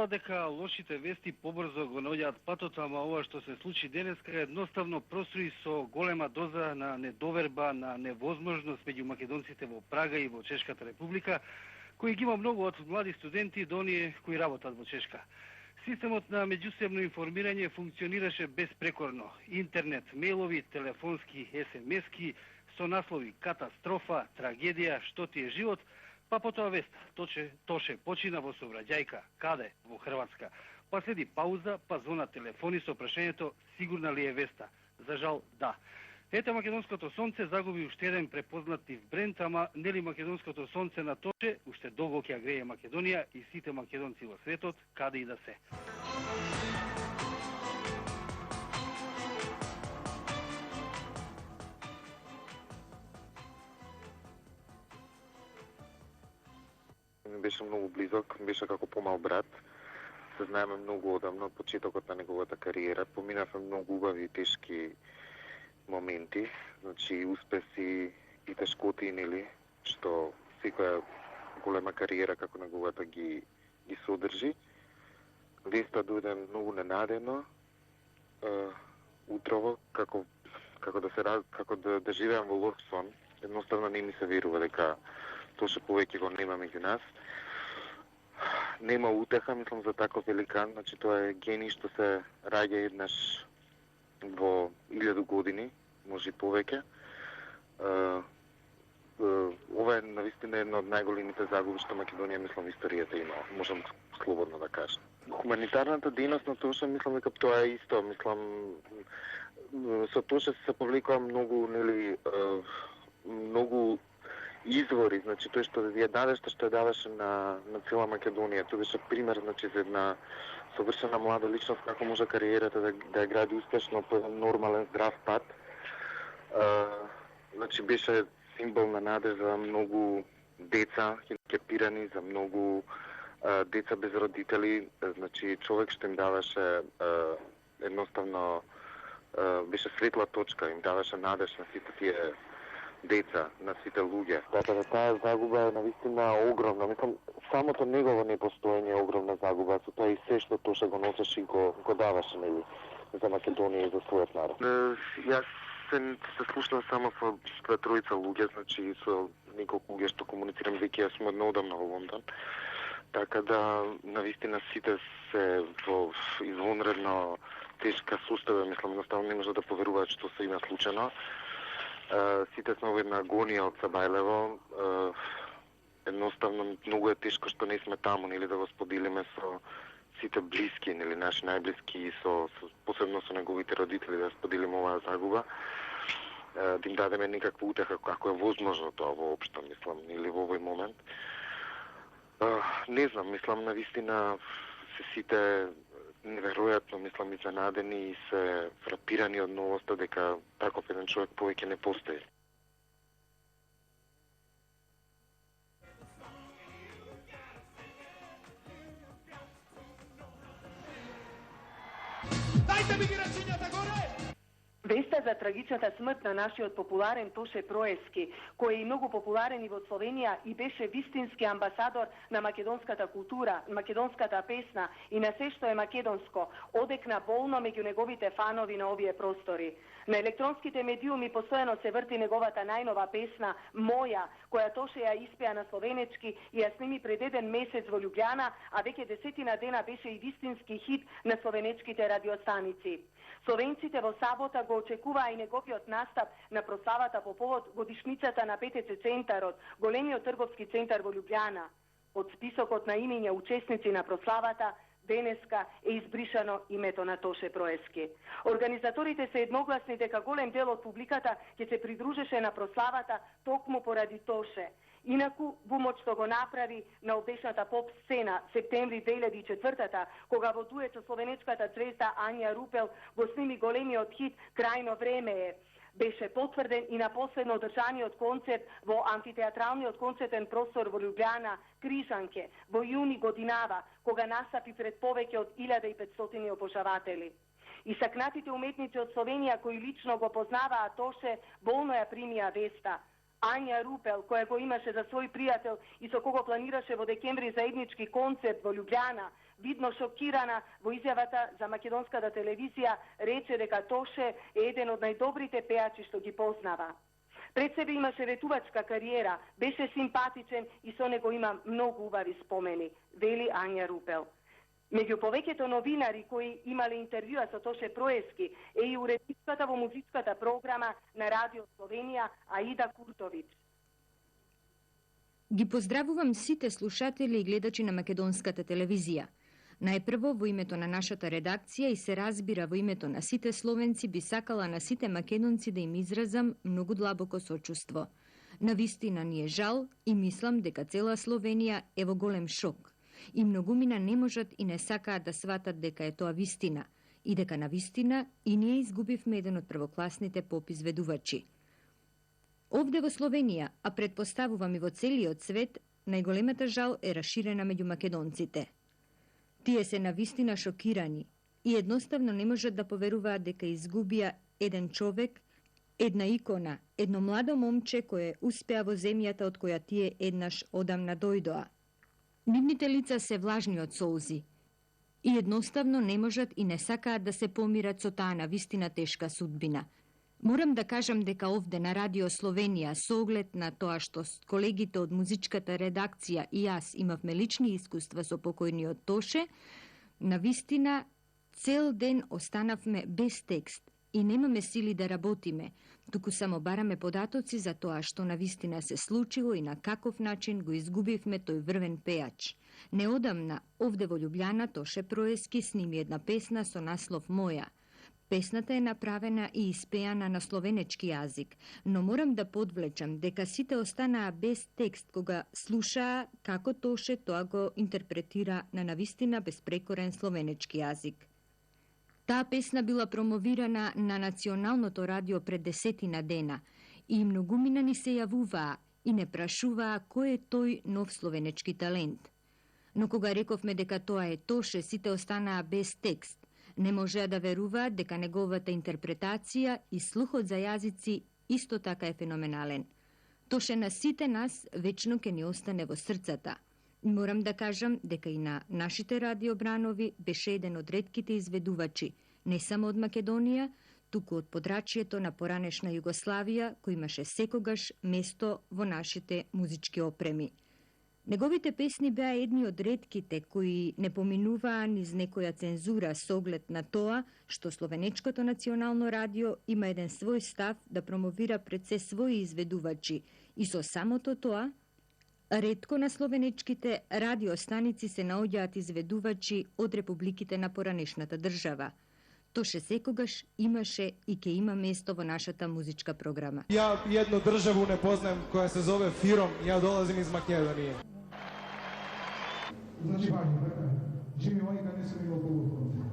зборува дека лошите вести побрзо го наоѓаат патот, ама ова што се случи денеска едноставно прострои со голема доза на недоверба, на невозможност меѓу македонците во Прага и во Чешката република, кои ги има многу од млади студенти до оние кои работат во Чешка. Системот на меѓусебно информирање функционираше безпрекорно. Интернет, мејлови, телефонски, SMS-ки со наслови катастрофа, трагедија, што ти е живот, па потоа вест, Тоше почина во сообраќајка, каде? Во Хрватска. Па следи пауза, па звона телефони со прашањето сигурна ли е веста? За жал, да. Ете македонското сонце загуби уште еден препознатив бренд, ама нели македонското сонце на Тоше уште долго ќе грее Македонија и сите македонци во светот, каде и да се. Беше многу близок, беше како помал брат. Се знаеме многу одамно од почетокот на неговата кариера. Поминавме многу убави и тешки моменти, значи успеси и тешкоти, нели, што секоја голема кариера како неговата ги содржи. Веста дојде многу ненадено, утрово, како да живеам во лош сон. Едноставно не ми се верува дека Тоше повеќе го нема меѓу нас. Нема утеха, мислам, за таков великан, значи тоа е гений што се раѓа еднаш во 1000 години, може и повеќе. Ова е навистина една од најголемите загуби што Македонија, мислам, историјата има, можам слободно да кажам. Хуманитарната дејност на Тоше, мислам дека тоа е исто, мислам, со Тоше се повлекува многу, нели, многу извори, значи тој што ја дадеше, што ја даваше на цела Македонија. Тоа беше пример, значи, за една совршена млада личност како може кариерата да ја гради успешно по еден нормален здрав пат. Значи беше символ на надеж за многу деца хендикепирани, за многу деца без родители, значи човек што им даваше едноставно беше светла точка, им даваше надеж на сите тие деца, на сите луѓе. Така да таа загуба е навистина огромна. Мислам, самото негово непостоење е огромна загуба, со тоа и се што Тоше го носеше и го даваше, нели, за Македонија и за својот народ. Јас се слушнав само со тројца луѓе, значи со неколку луѓе што комуницирам, веќе јас сум однодамна во Лондон. Така да, навистина сите се во извонредно тешка состојба, мислам, едноставно не може да поверуваат што се има случено. Сите сме во една агонија од Сабајлево. Едноставно многу е тешко што не сме таму, нели, да го споделиме со сите блиски, нели, наши најблиски и посебно со неговите родители да споделиме оваа загуба. Да им дадеме некаква утеха како е возможно тоа воопшто, мислам, или во овој момент. Не знам, мислам, навистина се сите неверојатно, мислам, изненадени и се фрапирани од новоста дека таков еден човек повеќе не постои. Дајте ми ги рачињата горе! Веста за трагичната смрт на нашиот популарен Тоше Проески, кој е и многу популарен и во Словенија и беше вистински амбасадор на македонската култура, македонската песна и на се што е македонско, одекна болно меѓу неговите фанови на овие простори. На електронските медиуми постојано се врти неговата најнова песна «Моја», која Тоше ја испеа на словенечки и ја сними пред еден месец во Љубљана, а веќе 10 дена беше и вистински хит на словенечките радиостаници. Словенците во сабота го очекуваа и неговиот настап на прославата по повод годишницата на ПТЦ центарот, големиот трговски центар во Љубљана. Од списокот на имиња учесници на прославата денеска е избришано името на Тоше Проески. Организаторите се едногласни дека голем дел од публиката ќе се придружеше на прославата токму поради Тоше. Инаку, бумот што го направи на обешната поп сцена септември 2004-та, кога во дует со словенечката звезда Ања Рупел го сними големиот хит «Крајно време е», беше потврден и на последно одржаниот концерт во амфитеатралниот концертен простор во Љубљана, Крижанке, во јуни годинава, кога настапи пред повеќе од 1500 обожаватели. Исакнатите уметници од Словенија кои лично го познаваа Тоше, болно ја примија веста. Ања Рупел, која го имаше за свој пријател и со кого планираше во декември заеднички концерт во Љубљана, видно шокирана во изјавата за македонската телевизија, рече дека Тоше е еден од најдобрите пеачи што ги познава. Пред себе имаше ветувачка кариера, беше симпатичен и со него има многу убави спомени, вели Ања Рупел. Меѓу повеќето новинари кои имале интервјуа со Тоше Проески е и уредничката во музичката програма на Радио Словенија Аида Куртовиќ. Ги поздравувам сите слушатели и гледачи на македонската телевизија. Најпрво во името на нашата редакција и се разбира во името на сите словенци би сакала на сите македонци да им изразам многу длабоко сочувство. Навистина ни е жал и мислам дека цела Словенија е во голем шок. И многумина не можат и не сакаат да сватат дека е тоа вистина и дека навистина и ние изгубивме еден од првокласните поп-изведувачи. Овде во Словенија, а предпоставувам и во целиот свет, најголемата жал е раширена меѓу македонците. Тие се навистина шокирани и едноставно не можат да поверуваат дека изгубија еден човек, една икона, едно младо момче кое успеа во земјата од која тие еднаш одамна дојдоа. Нивните лица се влажни од солзи и едноставно не можат и не сакаат да се помират со таа навистина тешка судбина. Морам да кажам дека овде на Радио Словенија, со оглед на тоа што колегите од музичката редакција и јас имавме лични искуства со покојниот Тоше, навистина цел ден останавме без текст и немаме сили да работиме, туку само бараме податоци за тоа што навистина се случило и на каков начин го изгубивме тој врвен пеач. Неодамна, овде во Љубљана, Тоше Проески сними една песна со наслов Моја. Песната е направена и испеана на словенечки јазик, но морам да подвлечам дека сите останаа без текст кога слушаа како Тоше тоа го интерпретира на навистина безпрекорен словенечки јазик. Таа песна била промовирана на националното радио пред 10 дена и многумина ни се јавуваа и не прашуваа кој е тој нов словенечки талент. Но кога рековме дека тоа е Тоше, сите останаа без текст. Не можеа да веруваат дека неговата интерпретација и слухот за јазици исто така е феноменален. Тоше на сите нас вечно ќе ни остане во срцата. Морам да кажам дека и на нашите радиобранови беше еден од ретките изведувачи, не само од Македонија, туку од подрачјето на поранешна Југославија, кој имаше секогаш место во нашите музички опреми. Неговите песни беа едни од ретките кои не поминуваа низ некоја цензура со оглед на тоа што Словенечкото национално радио има еден свој став да промовира пред се своји изведувачи и со самото тоа, ретко на словенечките радиостаници се наоѓаат изведувачи од републиките на поранешната држава. Тоше секогаш имаше и ќе има место во нашата музичка програма. Ја едну државу не познам која се зове Фиром, ја долазим из Македонија. Значи, важно, така, Джими Вајка не сум имал повод.